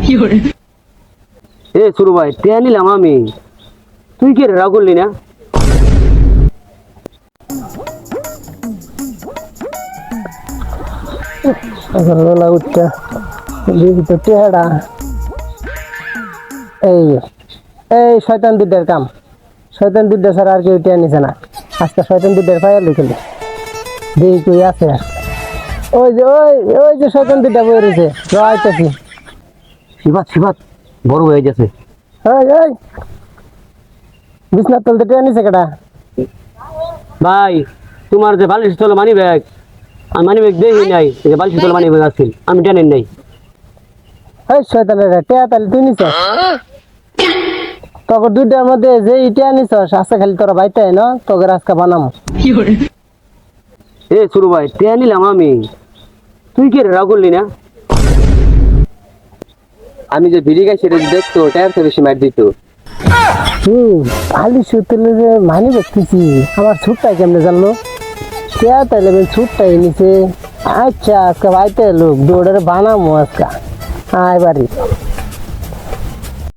এ সুরু ভাই টিয়া নিলাম আমি, তুই কি রে রাগ করলি না? সকালবেলা উঠতে দেখি তো টেহারা এই এই শয়তান দুধের কাম, শয়তান দুধটা ছাড়া আর কেউ টেয়া নিছে না। আজকে শয়তান দুধের পায়ে লিখলি দেখি কই আছে। ওই যে ওই ওই যে শয়তান দুধটা বয়ে রয়েছে, রাইতেছি। শিবাত শিবাত বড় হয়ে গেছে। ওই ওই বিছনার তলতে টেয়া নিছে কেটা? ভাই তোমার যে বালিশ তলে মানি ব্যাগ, আমি মানি ব্যাগ দেখি নাই, এই যে বালিশ তলে মানি ব্যাগ আছিল, আমি জানি নাই। ওই শয়তানের টেয়া তাহলে তুই নিছ? তোকে দুইটার মধ্যে যে টেয়া নিছ আজকে খালি তোরা বাইতে না তোকে আজকে বানামো। এ সুরু ভাই টিয়া নিলাম আমি, তুই কি রে রাগ করলি না? আমি যে ভিড়ি গাই সেটা দেখতো টায়ার তো বেশি মার দিত। খালি সুতলে যে মানি দেখতেছি আমার ছুটটাই কেমনে জানলো? টেয়া তাইলে ছুটটাই নিছে। আচ্ছা আজকে বাইতে লোক দৌড়ে বানামো আজকে। আয় বাড়ি।